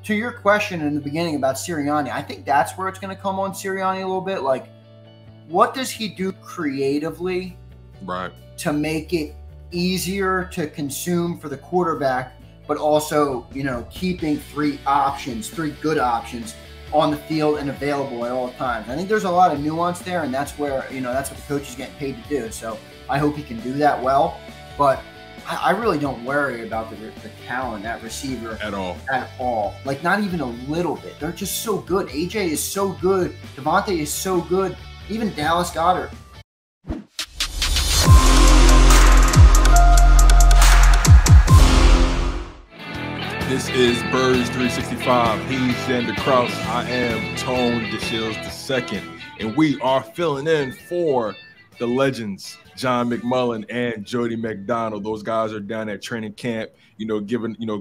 to your question in the beginning about Sirianni, I think that's where it's going to come on Sirianni a little bit. Like, what does he do creatively to make it easier to consume for the quarterback, but also, keeping three good options on the field and available at all times? I think there's a lot of nuance there, and that's where, that's what the coach is getting paid to do. So I hope he can do that well. But I really don't worry about the talent at receiver at all. Like, not even a little bit. They're just so good. AJ is so good. DeVonta is so good. Even Dallas Goedert. This is Birds 365. He's Zander Krause. I am Tone DeShields II. And we are filling in for the legends, John McMullen and Jody McDonald. Those guys are down at training camp,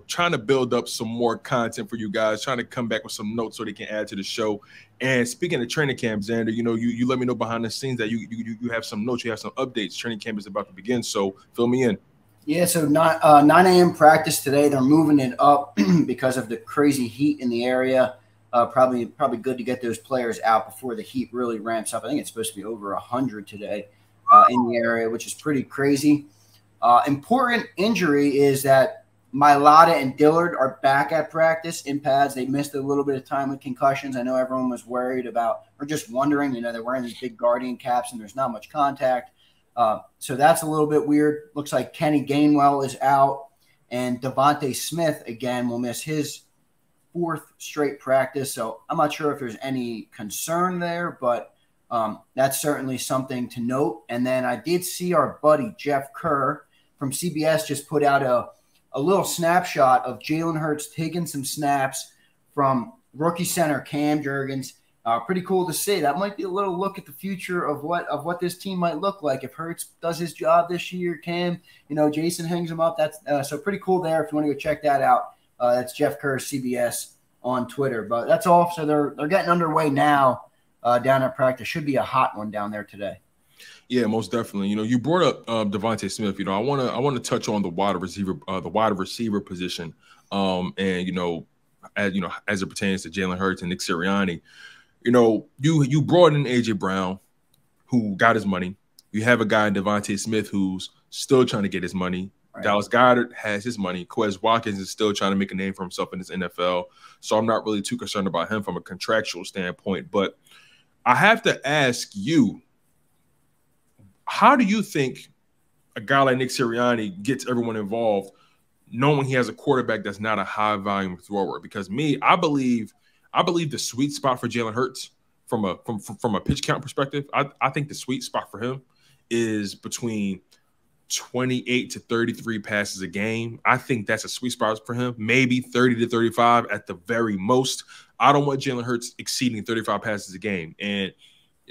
trying to build up some more content for you guys, trying to come back with some notes so they can add to the show. And speaking of training camp, Zander, you let me know behind the scenes that you have some notes, you have some updates. Training camp is about to begin, so fill me in. Yeah, so 9 a.m. practice today. They're moving it up because of the crazy heat in the area. Probably good to get those players out before the heat really ramps up. I think it's supposed to be over 100 today in the area, which is pretty crazy. Important injury is that Mailata and Dillard are back at practice in pads. They missed a little bit of time with concussions. I know everyone was worried about, or just wondering, they're wearing these big Guardian caps and there's not much contact. So that's a little bit weird. Looks like Kenny Gainwell is out, and DeVonta Smith, again, will miss his 4th straight practice. So I'm not sure if there's any concern there, but that's certainly something to note. And then I did see our buddy Jeff Kerr from CBS just put out a little snapshot of Jalen Hurts taking some snaps from rookie center Cam Jurgens. Pretty cool to see. That might be a little look at the future of what this team might look like if Hurts does his job this year. Cam, Jason hangs him up. That's so pretty cool there. If you want to go check that out, that's Jeff Kerr, CBS on Twitter. But that's all. So they're getting underway now down at practice. Should be a hot one down there today. Yeah, most definitely. You brought up DeVonta Smith. I want to touch on the wide receiver position. And as it pertains to Jalen Hurts and Nick Sirianni. You brought in AJ Brown, who got his money. You have a guy in DeVonta Smith who's still trying to get his money. Right. Dallas Goedert has his money. Quez Watkins is still trying to make a name for himself in this NFL. So I'm not really too concerned about him from a contractual standpoint. But I have to ask you, how do you think a guy like Nick Sirianni gets everyone involved, knowing he has a quarterback that's not a high-volume thrower? Because I believe the sweet spot for Jalen Hurts from a pitch count perspective, I think the sweet spot for him is between 28 to 33 passes a game. I think that's a sweet spot for him, maybe 30 to 35 at the very most. I don't want Jalen Hurts exceeding 35 passes a game. And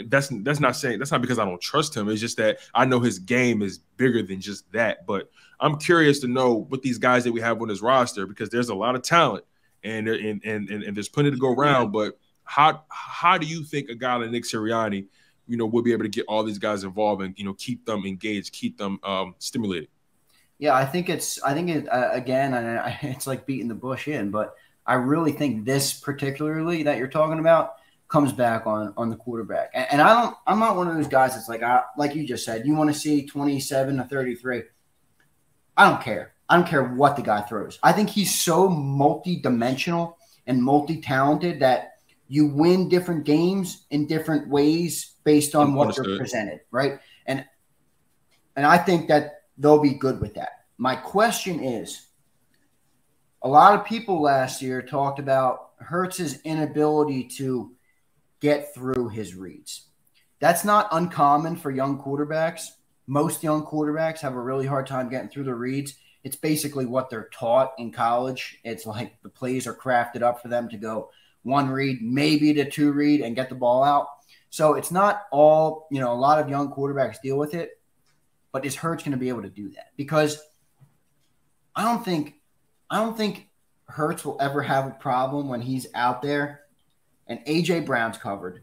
that's not because I don't trust him. It's just that I know his game is bigger than just that. But I'm curious to know what these guys that we have on this roster, because there's a lot of talent. And there's plenty to go around, but how do you think a guy like Nick Sirianni, will be able to get all these guys involved and keep them engaged, keep them stimulated? Yeah, I think it's like beating the bush in, but I really think this particularly that you're talking about comes back on the quarterback. And I'm not one of those guys that's like you just said, you want to see 27 to 33. I don't care. I don't care what the guy throws. I think he's so multi-dimensional and multi-talented that you win different games in different ways based on what you're presented, right? And I think that they'll be good with that. My question is, a lot of people last year talked about Hurts's inability to get through his reads. That's not uncommon for young quarterbacks. Most young quarterbacks have a really hard time getting through the reads. It's basically what they're taught in college. It's like the plays are crafted up for them to go 1 read, maybe to 2 read, and get the ball out. So it's not all, a lot of young quarterbacks deal with it, but is Hurts going to be able to do that? Because I don't think Hurts will ever have a problem when he's out there and AJ Brown's covered,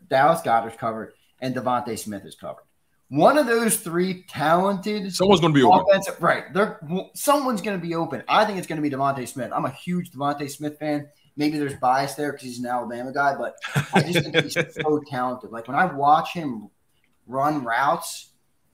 Dallas Goedert's covered, and DeVonta Smith is covered. One of those three talented, someone's going to be open. Right. Someone's going to be open. I think it's going to be DeVonta Smith. I'm a huge DeVonta Smith fan. Maybe there's bias there because he's an Alabama guy, but I just think he's so talented. Like when I watch him run routes,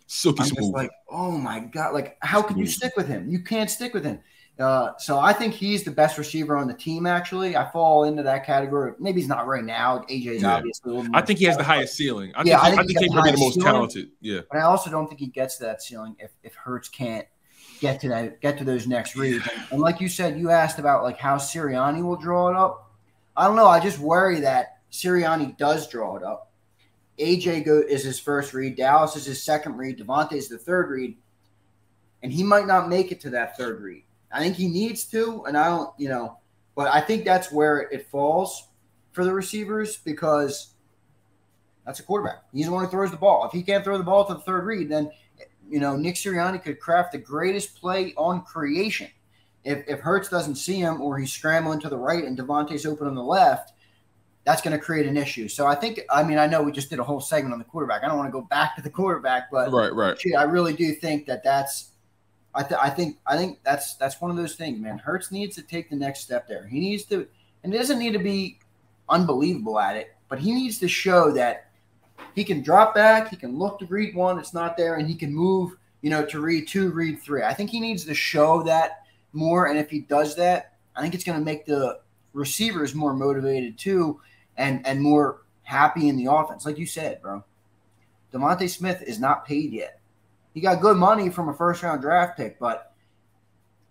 silky I'm smooth. just like, oh my God, like how could you stick with him? You can't stick with him. So I think he's the best receiver on the team, actually. I fall into that category. Maybe he's not right now. AJ's obviously a little more. I think he has the highest ceiling. I think he's going to be the most talented. Yeah. But I also don't think he gets to that ceiling if Hurts can't get to those next reads. And like you said, you asked about like how Sirianni will draw it up. I don't know. I just worry that Sirianni does draw it up. AJ is his first read. Dallas is his second read. DeVonta is the third read. And he might not make it to that third read. I think he needs to, and I don't, but I think that's where it falls for the receivers because that's a quarterback. He's the one who throws the ball. If he can't throw the ball to the third read, then, Nick Sirianni could craft the greatest play on creation. If Hurts doesn't see him or he's scrambling to the right and DeVonta's open on the left, that's going to create an issue. So I know we just did a whole segment on the quarterback. I don't want to go back to the quarterback, but right. I really do think that's I think that's one of those things, man. Hurts needs to take the next step there. He needs to, and it doesn't need to be unbelievable at it, but he needs to show that he can drop back, he can look to read one, it's not there, and he can move, to read two, read three. I think he needs to show that more, and if he does that, I think it's going to make the receivers more motivated too, and more happy in the offense. Like you said, bro, DeVonta Smith is not paid yet. He got good money from a first-round draft pick, but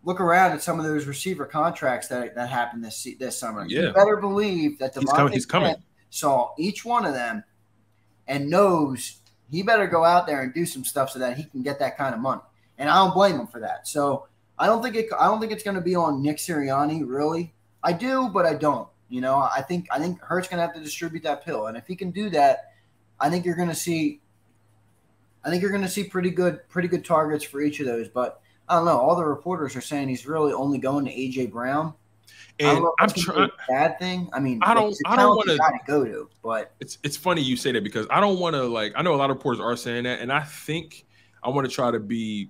look around at some of those receiver contracts that happened this summer. Yeah. You better believe that DeVonta Smith saw each one of them and knows he better go out there and do some stuff so that he can get that kind of money. And I don't blame him for that. So I don't think it's going to be on Nick Sirianni, really. I do, but I don't. I think Hurt's going to have to distribute that pill, and if he can do that, I think you're going to see pretty good targets for each of those. But I don't know. All the reporters are saying he's really only going to AJ Brown. And I'm trying. Bad thing. I mean, I don't want to go to. But it's funny you say that because I don't want to I know a lot of reporters are saying that, and I think I want to try to be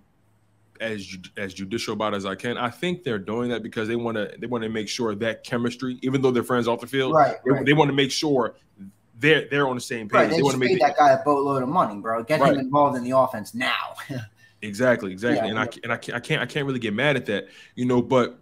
as judicial about it as I can. I think they're doing that because they want to make sure that chemistry, even though they're friends off the field, they want to make sure they're on the same page. Right, they want to make that guy a boatload of money, bro. Get him involved in the offense now. Exactly. Yeah, I can't really get mad at that, But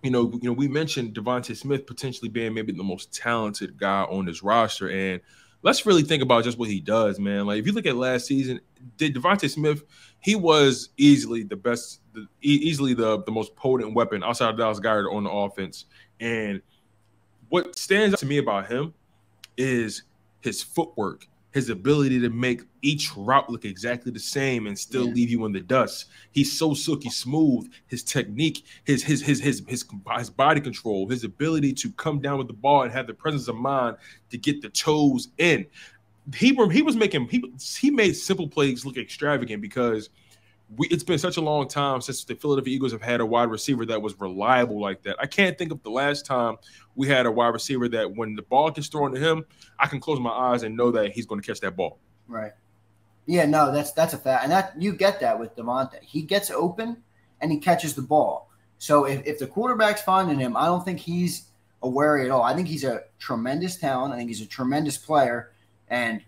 we mentioned DeVonta Smith potentially being maybe the most talented guy on this roster, and let's really think about just what he does, man. Like if you look at last season, DeVonta Smith, he was easily the best, easily the most potent weapon outside of Dallas Goedert on the offense. And what stands out to me about him is his footwork, his ability to make each route look exactly the same and still leave you in the dust. He's so silky smooth. His technique, his body control, his ability to come down with the ball and have the presence of mind to get the toes in. He made simple plays look extravagant because it's been such a long time since the Philadelphia Eagles have had a wide receiver that was reliable like that. I can't think of the last time we had a wide receiver that when the ball gets thrown to him, I can close my eyes and know that he's going to catch that ball. Right. Yeah, no, that's a fact. And that you get that with DeVonta. He gets open and he catches the ball. So if the quarterback's finding him, I don't think he's a worry at all. I think he's a tremendous talent. I think he's a tremendous player. And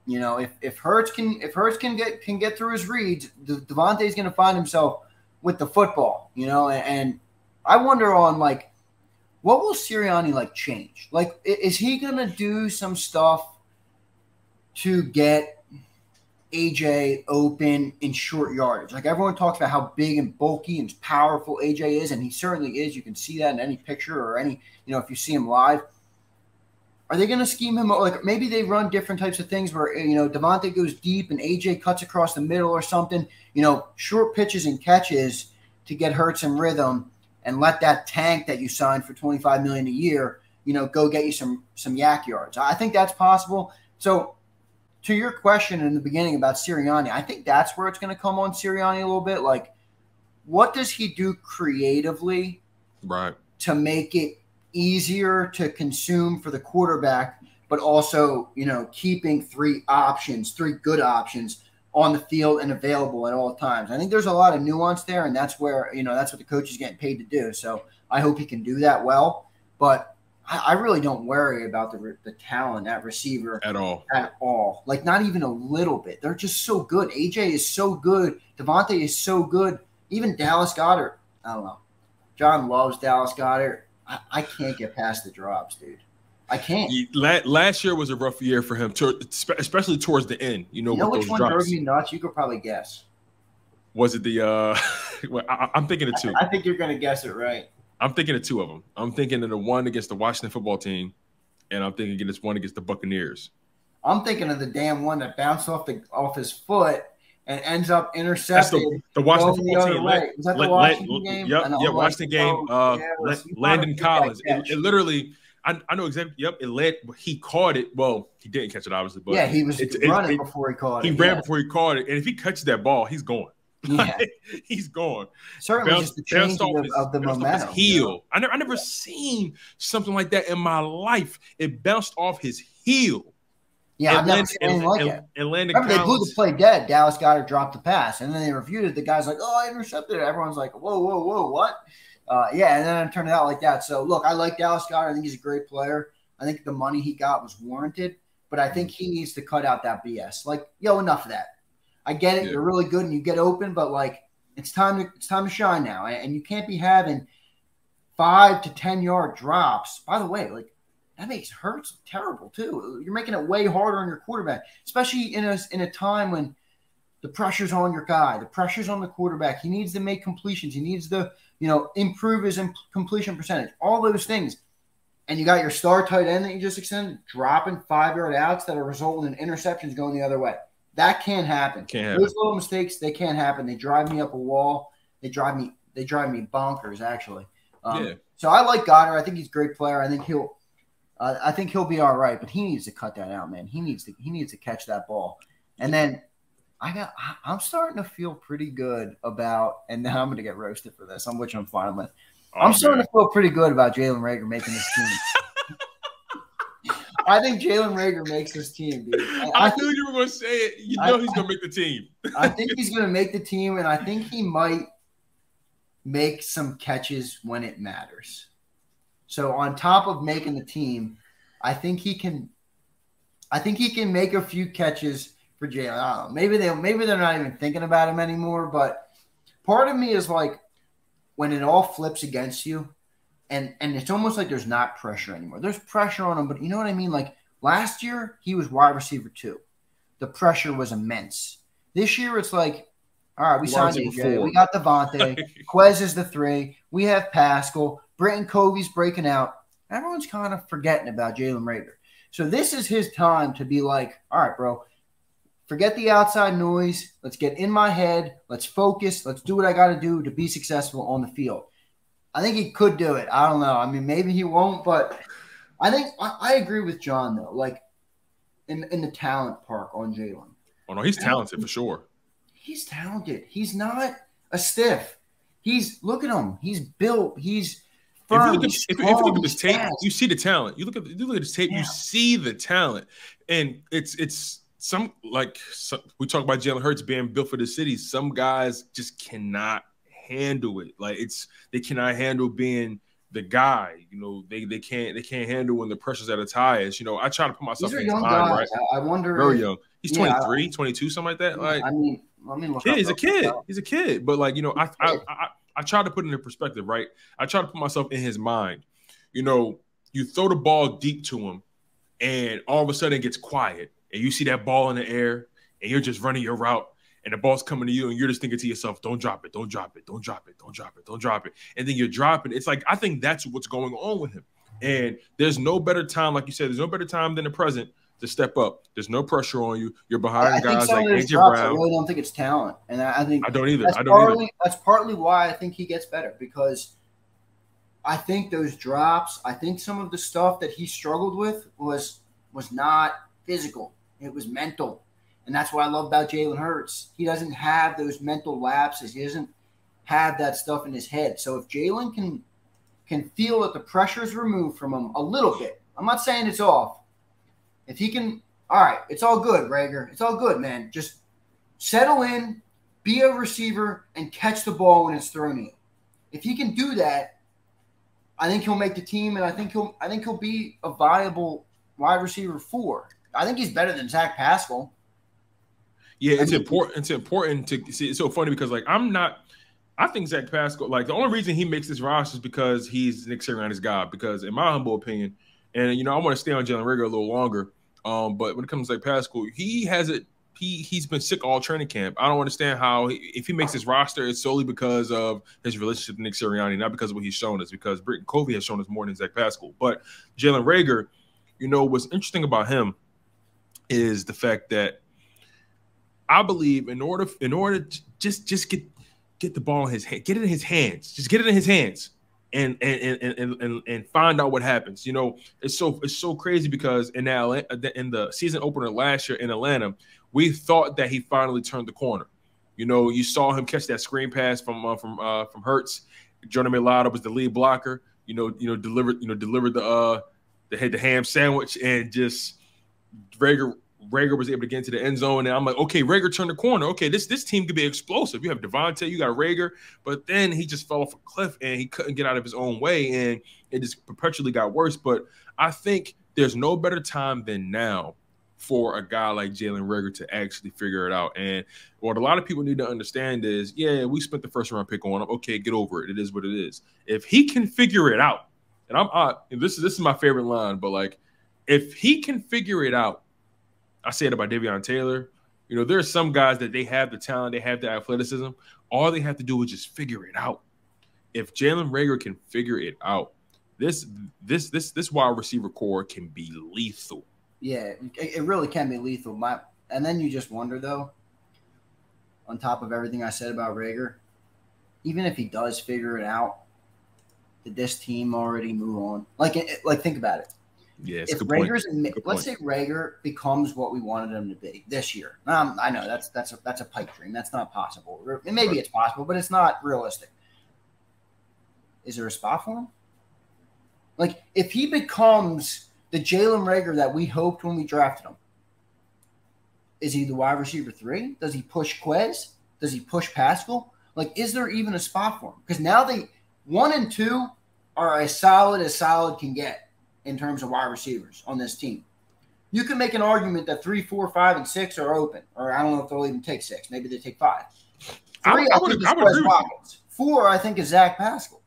if Hurts can get through his reads, DeVonta's going to find himself with the football, and I wonder on what will Sirianni change? Is he going to do some stuff to get AJ open in short yardage? Everyone talks about how big and bulky and powerful AJ is, and he certainly is. You can see that in any picture or any, if you see him live. Are they going to scheme him? Maybe they run different types of things where, DeVonta goes deep and AJ cuts across the middle or something, short pitches and catches to get Hurts in rhythm and let that tank that you signed for $25 million a year, go get you some yak yards. I think that's possible. So to your question in the beginning about Sirianni, I think that's where it's going to come on Sirianni a little bit. What does he do creatively to make it easier to consume for the quarterback, but also, keeping three good options on the field and available at all times. I think there's a lot of nuance there, and that's where, that's what the coach is getting paid to do. So I hope he can do that well. But I really don't worry about the talent at receiver at all. Like, not even a little bit. They're just so good. AJ is so good. DeVonta is so good. Even Dallas Goedert. I don't know. John loves Dallas Goedert. I can't get past the drops, dude. I can't. Last year was a rough year for him, especially towards the end. You know which one drove me nuts? You could probably guess. Was it the well, I'm thinking of two. I think you're going to guess it right. I'm thinking of two of them. I'm thinking of the one against the Washington football team, and I'm thinking of this one against the Buccaneers. I'm thinking of the damn one that bounced off his foot and ends up intercepted. That's the Washington football team. Was that the Washington game? Yep, Washington game. Landon Collins. It literally, I know exactly. Yep, he caught it. Well, he didn't catch it, obviously. But yeah, he was running before he caught it. He ran before he caught it, and if he catches that ball, he's going. Yeah. He's gone. Certainly, just the change of the momentum. His heel. I never seen something like that in my life. It bounced off his heel. Yeah, I've never seen anything like that. And Landon Remember, they blew the play dead. Dallas Goedert dropped the pass, and then they reviewed it. The guy's like, "Oh, I intercepted it." Everyone's like, "Whoa, what?" Yeah, and then it turned out like that. So, look, I like Dallas Goedert. I think he's a great player. I think the money he got was warranted, but I think he needs to cut out that BS. Like, enough of that. I get it. Yeah. You're really good and you get open, but like it's time to shine now. And you can't be having 5 to 10 yard drops. By the way, like that makes Hurts terrible too. You're making it way harder on your quarterback, especially in a time when the pressure's on your guy, the pressure's on the quarterback. He needs to make completions. He needs to, improve his completion percentage. All those things. And you got your star tight end that you just extended dropping 5-yard outs that are resulting in interceptions going the other way. That can't happen. Those little mistakes, they can't happen. They drive me up a wall. They drive me bonkers, actually. So I like Goddard. I think he's a great player. I think he'll be all right, but he needs to cut that out, man. He needs to catch that ball. And then I'm starting to feel pretty good about, and now I'm going to get roasted for this, which I'm fine with. I'm starting to feel pretty good about Jalen Reagor making this team. I think Jalen Reagor makes this team, dude. I knew you were going to say it. He's going to make the team. I think he's going to make the team, and I think he might make some catches when it matters. So on top of making the team, I think he can make a few catches for Jalen. I don't know. Maybe they're not even thinking about him anymore, but part of me is like when it all flips against you, and it's almost like there's not pressure anymore. There's pressure on him, but you know what I mean? Like last year, he was wide receiver 2. The pressure was immense. This year, it's like, all right, we signed AJ. We got DeVonta. Quez is the 3. We have Pascal. Britton Covey's breaking out. Everyone's kind of forgetting about Jalen Reagor. So this is his time to be like, all right, bro, forget the outside noise. Let's get in my head. Let's focus. Let's do what I got to do to be successful on the field. I think he could do it. I don't know. I mean, maybe he won't, but I think I agree with John, though, like in the talent park on Jalen. Oh, no, he's talented for sure. He's talented. He's not a stiff. Look at him. He's built. He's firm. If you look at this tape, you see the talent. You look at this tape, you see the talent. And it's we talk about Jalen Hurts being built for the city. Some guys just cannot handle it. Like they cannot handle being the guy. They can't handle when the pressure's at its highest. I try to put myself in his mind, right? I wonder. Very young. He's 23, 22, something like that. Like, I mean, let me look. He's a kid. He's a kid. But like, I try to put it in perspective, right? I try to put myself in his mind. You throw the ball deep to him, and all of a sudden it gets quiet, and you see that ball in the air, and you're just running your route, and the ball's coming to you, and you're just thinking to yourself, don't drop it, don't drop it, don't drop it, don't drop it, don't drop it. And then you're dropping. It's like, I think that's what's going on with him. And there's no better time, like you said, there's no better time than the present to step up. There's no pressure on you. You're behind guys like AJ Brown. I really don't think it's talent. And I think I don't either. That's partly why I think he gets better, because I think those drops, I think some of the stuff that he struggled with was not physical. It was mental. And that's what I love about Jalen Hurts. He doesn't have those mental lapses. He doesn't have that stuff in his head. So if Jalen can feel that the pressure is removed from him a little bit, I'm not saying it's off. If he can, all right, it's all good, Reagor. It's all good, man. Just settle in, be a receiver, and catch the ball when it's thrown to you. If he can do that, I think he'll make the team, and I think he'll be a viable wide receiver 4. I think he's better than Zach Pascal. Yeah, it's important. It's important to see. It's so funny because I think Zach Pascal, like the only reason he makes this roster is because he's Nick Sirianni's guy. Because in my humble opinion, and I want to stay on Jalen Reagor a little longer. But when it comes to Zach Pascal, he's been sick all training camp. I don't understand how if he makes his roster, it's solely because of his relationship with Nick Sirianni, not because of what he's shown us. Because Britton Covey has shown us more than Zach Pascal. But Jalen Reagor, what's interesting about him is the fact that I believe in order to just get the ball in his hand, get it in his hands, just get it in his hands, and find out what happens. It's so crazy because in the season opener last year in Atlanta, we thought that he finally turned the corner. You saw him catch that screen pass from Hurts. Jordan Mailata was the lead blocker. Delivered the ham sandwich, and just Reagor was able to get into the end zone, and I'm like, okay, Reagor turned the corner. Okay, this team could be explosive. You have DeVonta, you got Reagor, but then he just fell off a cliff and he couldn't get out of his own way, and it just perpetually got worse. But I think there's no better time than now for a guy like Jalen Reagor to actually figure it out. And what a lot of people need to understand is, yeah, we spent the first round pick on him. Okay, get over it. It is what it is. If he can figure it out, and this is my favorite line, but like, if he can figure it out, I say it about Davion Taylor. There are some guys that they have the talent, they have the athleticism. All they have to do is just figure it out. If Jalen Reagor can figure it out, this wide receiver core can be lethal. Yeah, it really can be lethal. And then you just wonder, though, on top of everything I said about Reagor, even if he does figure it out, did this team already move on? Like think about it. Yeah, if Reagor's, let's say Reagor becomes what we wanted him to be this year. I know that's a pipe dream. That's not possible. Maybe it's possible, but it's not realistic. Is there a spot for him? Like, if he becomes the Jalen Reagor that we hoped when we drafted him, is he the wide receiver 3? Does he push Quez? Does he push Pascal? Like, is there even a spot for him? Because now 1 and 2 are as solid can get in terms of wide receivers on this team. You can make an argument that 3, 4, 5, and 6 are open, or I don't know if they'll even take 6. Maybe they take 5. 3, I would agree with you. 4, I think, is Zach Pascal.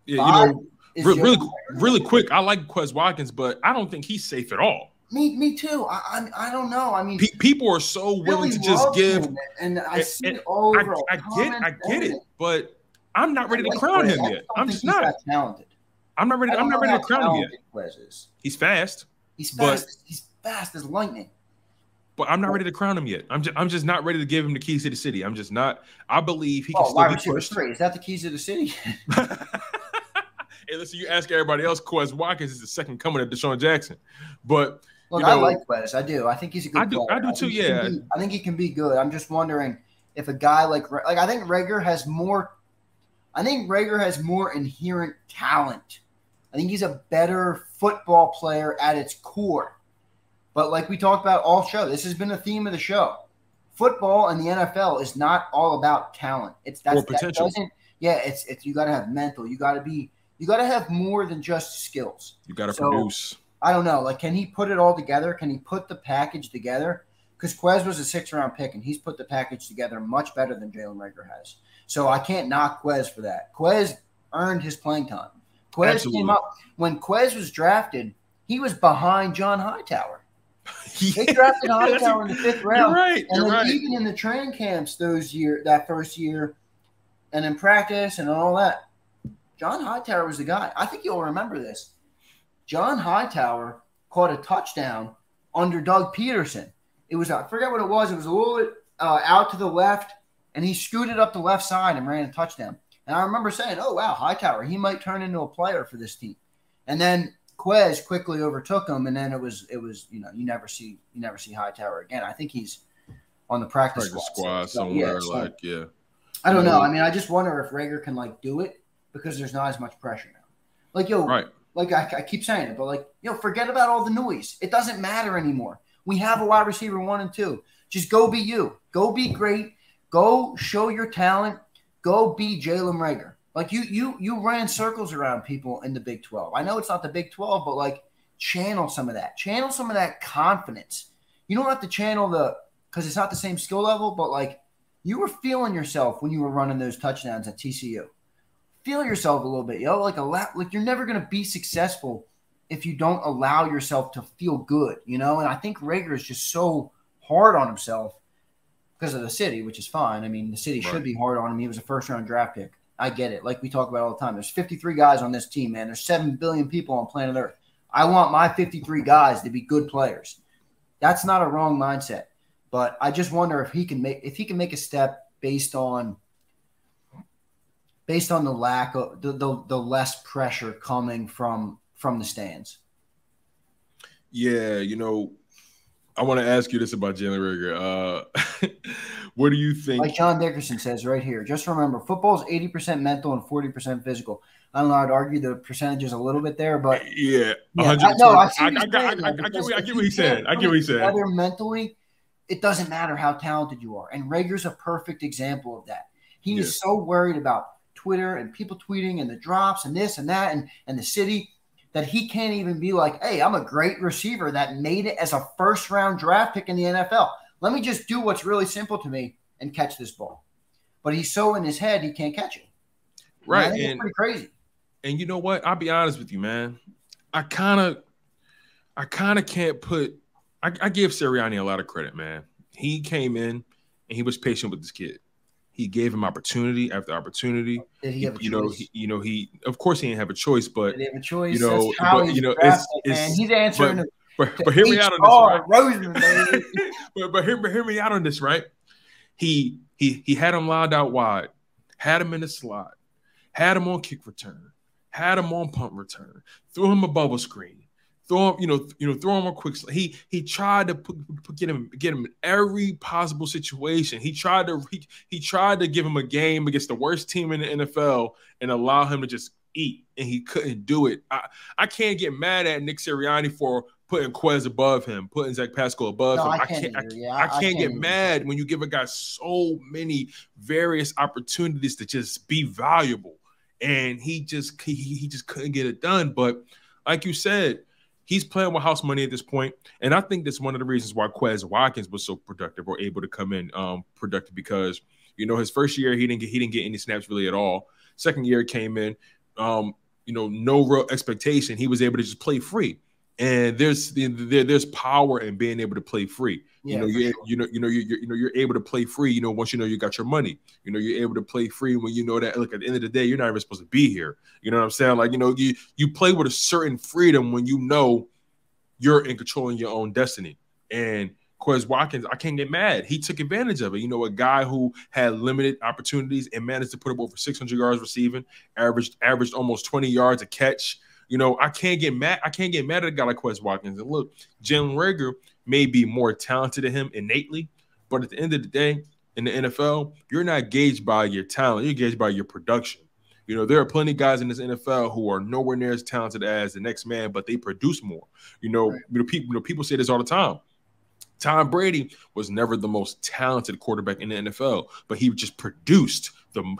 Yeah, really quick, I like Quez Watkins, but I don't think he's safe at all. Me too. I don't know. I mean, people are so willing to just give him, and I see it all over. I get it, but I'm not ready to crown him yet. I'm just not talented. I'm not ready to crown him yet. He's fast. He's fast. He's fast as lightning. But I'm not ready to crown him yet. I'm just not ready to give him the keys to the city. I'm just not. I believe he can still be pushed. 3. Is that the keys to the city? Hey, listen, you ask everybody else, Quez Watkins is the second coming of Deshaun Jackson. But look, I like Quez. I do. I think he's a good player. I do too, yeah. I think he can be good. I'm just wondering if a guy like I think Reagor has more inherent talent. I think he's a better football player at its core. But like we talked about all show, this has been a theme of the show. Football and the NFL is not all about talent. It's potential. It's you got to have mental. You got to have more than just skills. You got to produce. I don't know. Like, can he put it all together? Can he put the package together? Because Quez was a 6th-round pick, and he's put the package together much better than Jalen Reagor has. So I can't knock Quez for that. Quez earned his playing time. Quez came up. When Quez was drafted, he was behind John Hightower. They drafted Hightower in the 5th round. You're right. Even in the training camps that first year, and in practice and all that, John Hightower was the guy. I think you'll remember this. John Hightower caught a touchdown under Doug Peterson. It was, I forget what it was. It was a little bit out to the left, and he scooted up the left side and ran a touchdown. And I remember saying, oh, wow, Hightower, he might turn into a player for this team. And then Quez quickly overtook him, and then it was you never see Hightower again. I think he's on the practice squad somewhere. I don't know. I mean, I just wonder if Reagor can do it because there's not as much pressure now. Like I keep saying it, but forget about all the noise. It doesn't matter anymore. We have a wide receiver 1 and 2. Just go be you. Go be great. Go show your talent. Go be Jalen Reagor. Like you ran circles around people in the Big 12. I know it's not the Big 12, but like channel some of that. Channel some of that confidence. You don't have to channel because it's not the same skill level, but like you were feeling yourself when you were running those touchdowns at TCU. Feel yourself a little bit, yo. Like you're never gonna be successful if you don't allow yourself to feel good, you know? And I think Reagor is just so hard on himself because of the city, which is fine. I mean, the city should be hard on him. He was a first-round draft pick. I get it. Like we talk about all the time. There's 53 guys on this team, man. There's 7 billion people on planet Earth. I want my 53 guys to be good players. That's not a wrong mindset. But I just wonder if he can make a step based on the lack of the less pressure coming from the stands. Yeah, you know, I want to ask you this about Jalen Reagor. What do you think? Like John Dickerson says right here, just remember, football is 80% mental and 40% physical. I don't know. I'd argue the percentages a little bit there, but yeah, I get what he said. I get what he said. Whether mentally, it doesn't matter how talented you are, and Rager's a perfect example of that. He is so worried about Twitter and people tweeting and the drops and this and that and the city that he can't even be like, hey, I'm a great receiver that made it as a first-round draft pick in the NFL. Let me just do what's really simple to me and catch this ball. But he's so in his head he can't catch it. Right. And it's pretty crazy. And you know what? I'll be honest with you, man. I kind of can't put – I give Sirianni a lot of credit, man. He came in and he was patient with this kid. He gave him opportunity after opportunity. Did he have a choice? He of course he didn't have a choice, but did he have a choice? You know, that's how he's answering. But hear me out on this, right? but hear me out on this, right? He had him lined out wide, had him in the slot, had him on kick return, had him on punt return, threw him a bubble screen. Throw him a quick. He tried to get him in every possible situation. He tried to give him a game against the worst team in the NFL and allow him to just eat, and he couldn't do it. I can't get mad at Nick Sirianni for putting Quez above him, putting Zach Pascal above him. I can't get mad when you give a guy so many various opportunities to just be valuable, and he just couldn't get it done. But like you said, he's playing with house money at this point, and I think that's one of the reasons why Quez Watkins was so productive or able to come in productive, because his first year he didn't get any snaps really at all. Second year came in, no real expectation. He was able to just play free, and there's power in being able to play free. Yeah, you're able to play free. Once you got your money, you're able to play free when you know that. Look, at the end of the day, you're not even supposed to be here. You know what I'm saying? Like, you play with a certain freedom when you're in control of your own destiny. And Quez Watkins, I can't get mad. He took advantage of it. A guy who had limited opportunities and managed to put up over 600 yards receiving, averaged almost 20 yards a catch. I can't get mad. I can't get mad at a guy like Quez Watkins. And look, Jalen Reagor may be more talented than him innately, but at the end of the day, in the NFL, you're not gauged by your talent. You're gauged by your production. There are plenty of guys in this NFL who are nowhere near as talented as the next man, but they produce more. People say this all the time. Tom Brady was never the most talented quarterback in the NFL, but he just produced.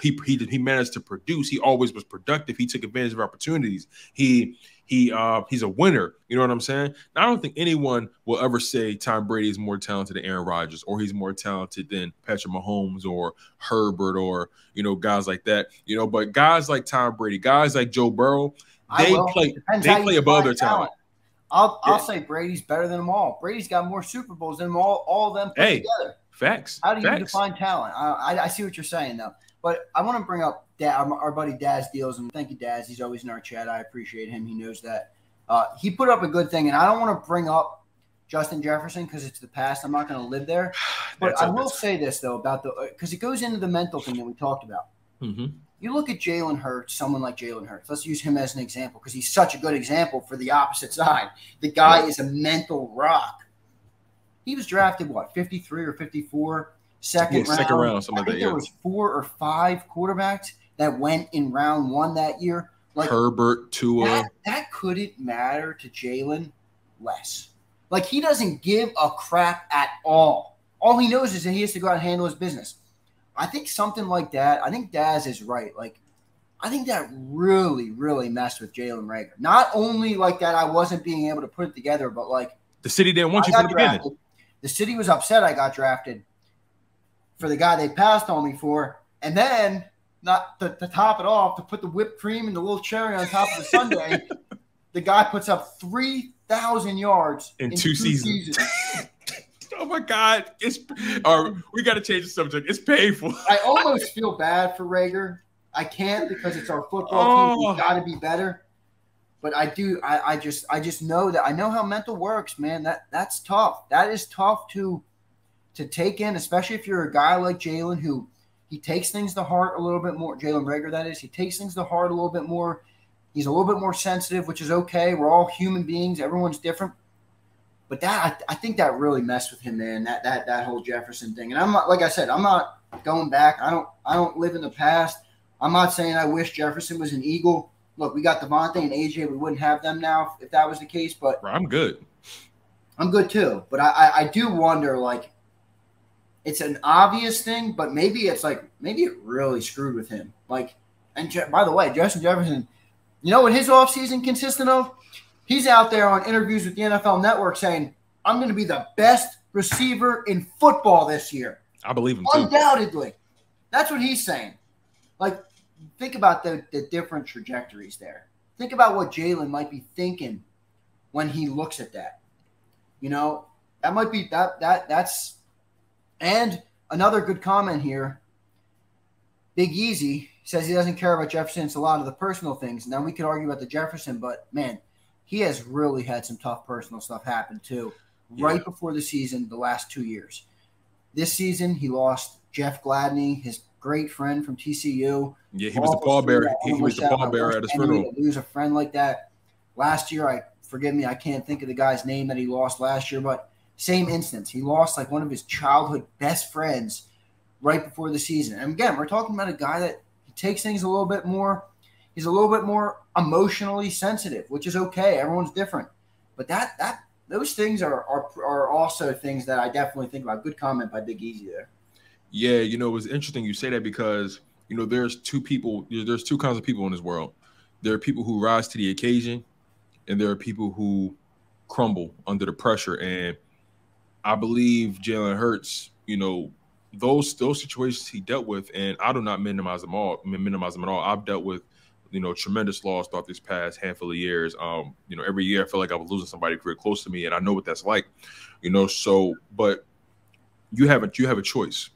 He managed to produce. He always was productive. He took advantage of opportunities. He's a winner. You know what I'm saying? Now, I don't think anyone will ever say Tom Brady is more talented than Aaron Rodgers, or he's more talented than Patrick Mahomes or Herbert, or guys like that. But guys like Tom Brady, guys like Joe Burrow, they play above their talent. I'll say Brady's better than them all. Brady's got more Super Bowls than them all of them put together. Facts. How do you define talent? I see what you're saying, though. But I want to bring up our buddy Daz Deals, and thank you, Daz. He's always in our chat. I appreciate him. He knows that. He put up a good thing, and I don't want to bring up Justin Jefferson because it's the past. I'm not going to live there. But I will say this, though, about because it goes into the mental thing that we talked about. Mm-hmm. You look at Jalen Hurts, someone like Jalen Hurts. Let's use him as an example because he's such a good example for the opposite side. The guy is a mental rock. He was drafted, 53 or 54? Second round, something like that. There was 4 or 5 quarterbacks that went in round 1 that year. Like Herbert, Tua. That couldn't matter to Jalen less. Like, he doesn't give a crap at all. All he knows is that he has to go out and handle his business. I think something like that, I think Daz is right. Like, I think that really, really messed with Jalen Reagor. Not only like that I wasn't being able to put it together, but like the city didn't want you from the beginning. The city was upset I got drafted for the guy they passed on me for. And then, not to top it off, to put the whipped cream and the little cherry on top of the sundae, the guy puts up 3,000 yards in two seasons. Oh my God! We got to change the subject. It's painful. I almost feel bad for Reagor. I can't because it's our football team. We've got to be better. But I do. I just know that I know how mental works, man. That's tough. That is tough to take in, especially if you're a guy like Jalen who he takes things to heart a little bit more. Jalen Reagor, that is. He takes things to heart a little bit more. He's a little bit more sensitive, which is okay. We're all human beings. Everyone's different. But that I think that really messed with him, man. That whole Jefferson thing. And I'm not, like I said, I'm not going back. I don't live in the past. I'm not saying I wish Jefferson was an Eagle. Look, we got DeVonta and AJ. We wouldn't have them now if that was the case. But I'm good. I'm good too. But I do wonder, like, it's an obvious thing, but maybe it's like maybe it really screwed with him. Like, and by the way, Justin Jefferson, you know what his offseason consisted of? He's out there on interviews with the NFL Network saying, I'm going to be the best receiver in football this year. I believe him too. Undoubtedly. That's what he's saying. Like, think about the different trajectories there. Think about what Jalen might be thinking when he looks at that. You know, that might be that's – and another good comment here, Big Easy says he doesn't care about Jefferson. It's a lot of the personal things. Now, we could argue about the Jefferson, but, man – he has really had some tough personal stuff happen, too, right before the season, the last 2 years. This season, he lost Jeff Gladney, his great friend from TCU. Yeah, he was the pallbearer. He was the pallbearer at his funeral. To lose a friend like that. Last year, forgive me, I can't think of the guy's name that he lost last year, but same instance. He lost, like, one of his childhood best friends right before the season. And, again, we're talking about a guy that he takes things a little bit more. He's a little bit more emotionally sensitive, which is okay. Everyone's different. But those things are also things that I definitely think about. Good comment by Big Easy there. Yeah, you know, it's interesting you say that because, you know, there's two kinds of people in this world. There are people who rise to the occasion, and there are people who crumble under the pressure. And I believe Jalen Hurts, you know, those situations he dealt with, and I do not minimize them at all. I've dealt with, you know, tremendous loss throughout this past handful of years. You know, every year I feel like I was losing somebody very close to me, and I know what that's like, you know. So, but you have a choice.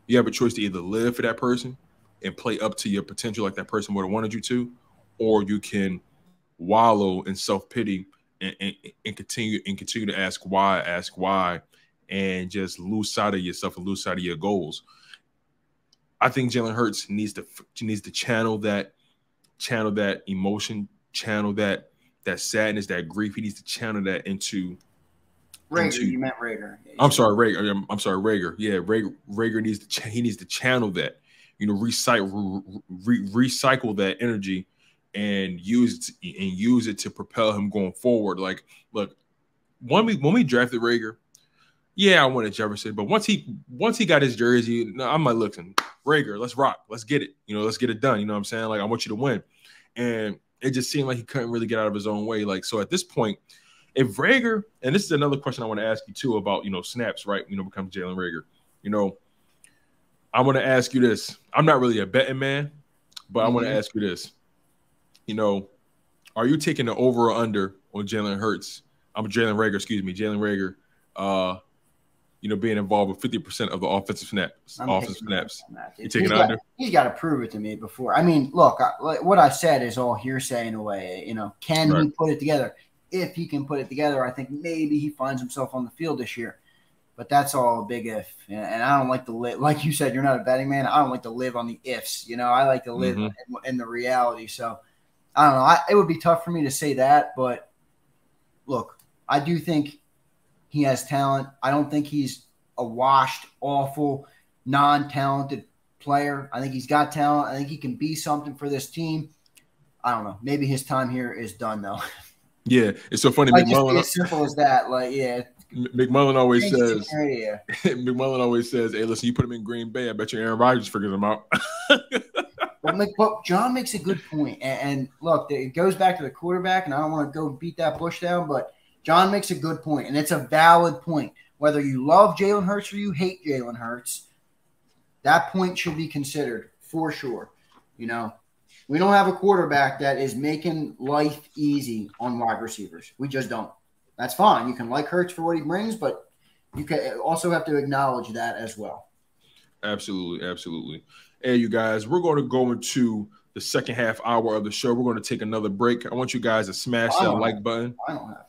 You have a choice to either live for that person and play up to your potential like that person would have wanted you to, or you can wallow in self-pity and continue to ask why, and just lose sight of yourself and lose sight of your goals. I think Jalen Hurts needs to channel that emotion, channel that sadness, that grief. He needs to channel that into Reagor. You meant Reagor. I'm sorry, Reagor. Yeah, Reagor needs to channel that. You know, recycle that energy and use it to propel him going forward. Like, look, when we drafted Reagor, yeah, I wanted Jefferson, but once he got his jersey, I'm like, listen, Reagor, let's rock, let's get it. You know, let's get it done. You know what I'm saying? Like, I want you to win. And it just seemed like he couldn't really get out of his own way. Like, so at this point, if Reagor, and this is another question I want to ask you too about, you know, snaps, right? You know, becomes Jalen Reagor. You know, I want to ask you this. I'm not really a betting man, but I want to ask you this. You know, are you taking the over or under on Jalen Reagor, you know, being involved with 50% of the offensive snaps. You taking it under? He's got to prove it to me before. I mean, look, what I said is all hearsay in a way. You know, can he put it together? If he can put it together, I think maybe he finds himself on the field this year. But that's all a big if. And I don't like to live, like you said, you're not a betting man. I don't like to live on the ifs. You know, I like to live in the reality. So, I don't know. It would be tough for me to say that. But, look, I do think he has talent. I don't think he's a washed, awful, non-talented player. I think he's got talent. I think he can be something for this team. I don't know. Maybe his time here is done, though. Yeah, it's so funny. Like, just as simple as that. Like, yeah, McMullen always Change the says, area. McMullen always says, hey, listen, you put him in Green Bay, I bet you Aaron Rodgers figures him out. But John makes a good point. And look, it goes back to the quarterback, and I don't want to go beat that bush down, but John makes a good point, and it's a valid point. Whether you love Jalen Hurts or you hate Jalen Hurts, that point should be considered for sure. You know, we don't have a quarterback that is making life easy on wide receivers. We just don't. That's fine. You can like Hurts for what he brings, but you can also have to acknowledge that as well. Absolutely, absolutely. Hey, you guys, we're going to go into the second half hour of the show. We're going to take another break. I want you guys to smash that like button. Final half hour.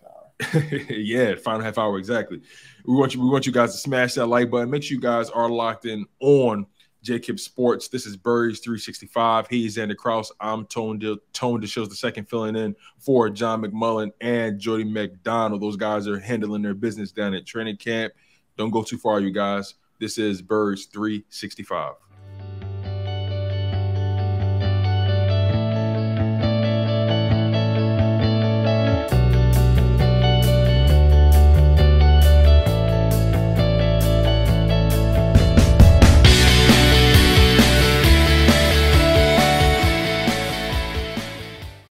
Yeah, final half hour, exactly. We want you guys to smash that like button. Make sure you guys are locked in on JAKIB Sports. This is Burries 365. He's Zander Krause. I'm Tone DeShields II, filling in for John McMullen and Jody McDonald. Those guys are handling their business down at training camp. Don't go too far, you guys. This is Burries 365.